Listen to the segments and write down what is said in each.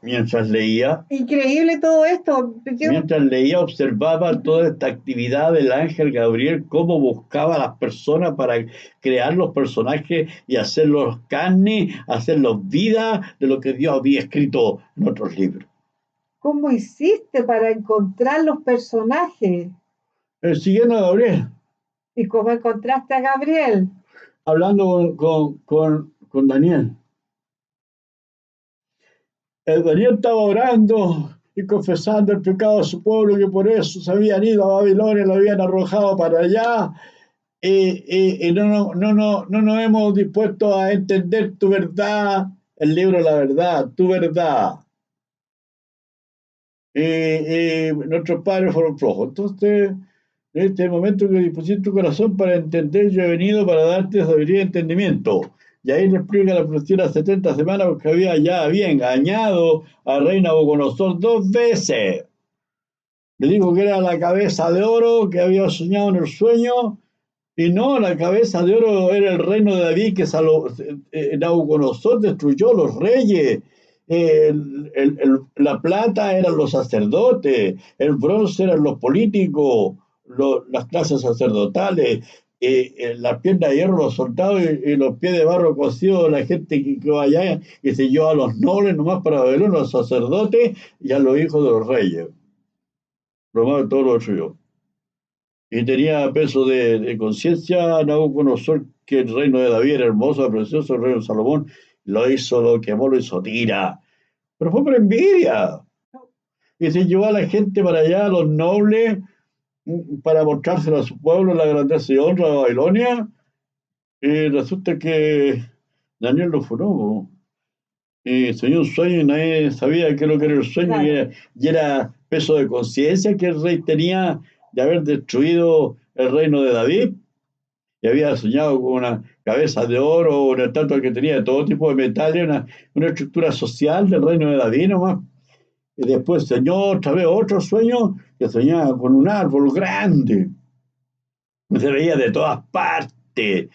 Mientras leía, Increíble todo esto. mientras leía, observaba toda esta actividad del ángel Gabriel, cómo buscaba a las personas para crear los personajes y hacerlos carne, hacerlos vida de lo que Dios había escrito en otros libros. ¿Cómo hiciste para encontrar los personajes? Siguiendo a Gabriel, ¿Y cómo encontraste a Gabriel? hablando con Daniel. Daniel estaba orando y confesando el pecado de su pueblo, que por eso se habían ido a Babilonia, lo habían arrojado para allá, y no nos hemos dispuesto a entender tu verdad, el libro de la verdad, tu verdad. Nuestros padres fueron flojos. Entonces, en este momento que dispusiste tu corazón para entender, yo he venido para darte sabiduría y entendimiento. Y ahí le explica la profecía de las 70 semanas, porque había engañado al rey Nabucodonosor 2 veces. Le dijo que era la cabeza de oro que había soñado en el sueño, y no, la cabeza de oro era el reino de David, que Nabucodonosor destruyó los reyes. La plata eran los sacerdotes, el bronce eran los políticos, las clases sacerdotales, las piernas de hierro los soldados y los pies de barro cocidos la gente que vaya y se llevó a los nobles nomás para ver a los sacerdotes y a los hijos de los reyes. Lo más de todo lo suyo. Y tenía peso de conciencia Nabucodonosor, que el reino de David era hermoso, precioso, el reino de Salomón lo hizo, lo quemó, lo hizo tira. Pero fue por envidia. Y se llevó a la gente para allá, a los nobles, para mostrárselo a su pueblo, la grandeza y honra de Babilonia. Y resulta que Daniel lo furó. Y soñó un sueño y nadie sabía qué es lo que era el sueño, Claro. y era peso de conciencia que el rey tenía de haber destruido el reino de David, y había soñado con una cabeza de oro, una estatua que tenía de todo tipo de metales, una estructura social del reino de David nomás. Y después soñó otra vez otro sueño, que soñaba con un árbol grande, se veía de todas partes,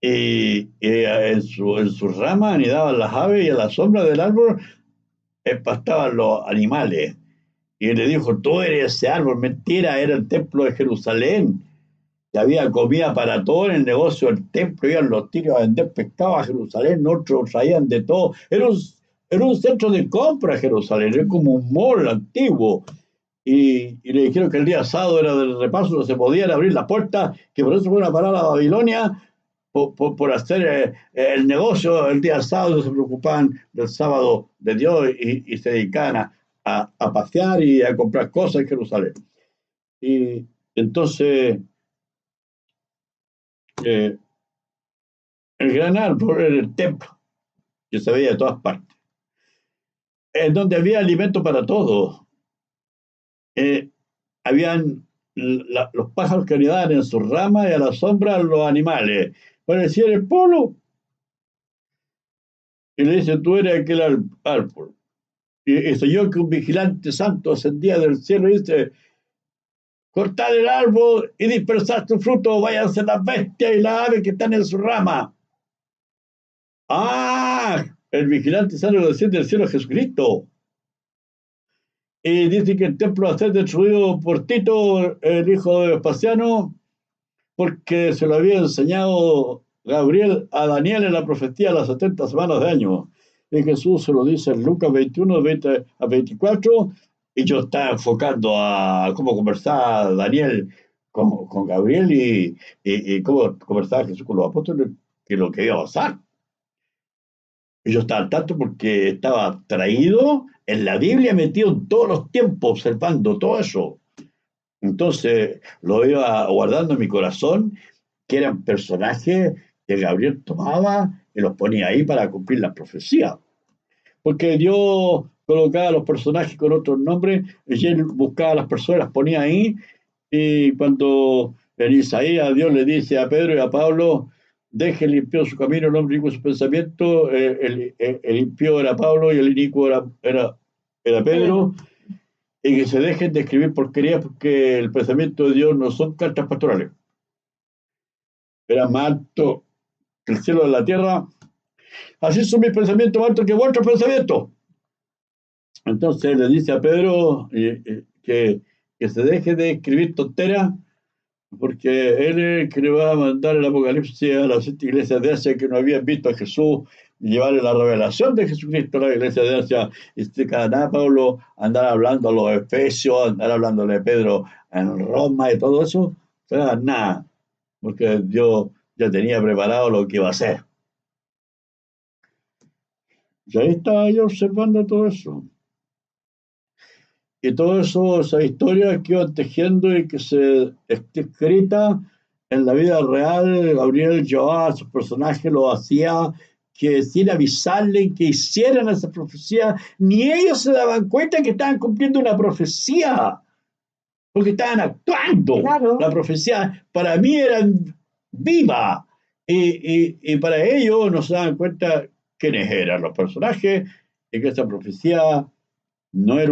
y en sus ramas anidaban las aves y a la sombra del árbol pastaban los animales. Y le dijo, tú eres ese árbol, mentira, era el templo de Jerusalén. Y había comida para todo en el negocio del templo, iban los tiros a vender pescado a Jerusalén, otros traían de todo. Era un centro de compra Jerusalén, era como un mall antiguo. Y le dijeron que el día sábado era del repaso, no se podían abrir las puertas, que por eso fueron a parar a Babilonia, por hacer el negocio el día sábado, se preocupaban del sábado de Dios y se dedicaban a pasear y a comprar cosas en Jerusalén. Y entonces, eh, el gran árbol era el templo, que se veía de todas partes, en donde había alimento para todos. Eh, Habían los pájaros que anidaban en sus ramas y a la sombra los animales. Parecía el polo. Y le dice, tú eres aquel árbol. Y soñó que un vigilante santo ascendía del cielo y dice, cortad el árbol y dispersad su fruto, váyanse las bestias y las aves que están en su rama. ¡Ah! El vigilante santo desciende del cielo, Jesucristo. Y dice que el templo va a ser destruido por Tito, el hijo de Vespasiano, porque se lo había enseñado Gabriel a Daniel en la profecía de las 70 semanas de año. Y Jesús se lo dice en Lucas 21, 20 a 24, y yo estaba enfocando a cómo conversaba Daniel con Gabriel, y cómo conversaba Jesús con los apóstoles, que lo que iba a pasar. Y yo estaba al tanto porque estaba traído en la Biblia, metido en todos los tiempos, observando todo eso. Entonces lo iba guardando en mi corazón, que eran personajes que Gabriel tomaba y los ponía ahí para cumplir la profecía. Porque Dios colocaba a los personajes con otros nombres, y él buscaba a las personas, las ponía ahí, y cuando en Isaías Dios le dice a Pedro y a Pablo, deje limpio su camino, el hombre inicuo su pensamiento, el impío era Pablo y el inicuo era Pero Pedro, y que se dejen de escribir porquerías porque el pensamiento de Dios no son cartas pastorales. Era más alto que el cielo de la tierra. Así son mis pensamientos más altos que vuestros pensamientos. Entonces le dice a Pedro que se deje de escribir tonteras, porque él es el que le va a mandar el Apocalipsis a las 7 iglesias de Asia que no habían visto a Jesús, y llevarle la revelación de Jesucristo a la iglesia de Asia. Y este cada Pablo andar hablando a los Efesios, andar hablándole a Pedro en Roma y todo eso, no nada, porque Dios ya tenía preparado lo que iba a hacer. Y ahí estaba yo observando todo eso. Y todo eso, esa historia que iba tejiendo y que se está escrita en la vida real, Gabriel llevaba a sus personajes, lo hacía que sin avisarle que hicieran esa profecía, ni ellos se daban cuenta que estaban cumpliendo una profecía, porque estaban actuando. Claro, La profecía para mí era viva, y para ellos no se daban cuenta quiénes eran los personajes y que esa profecía no era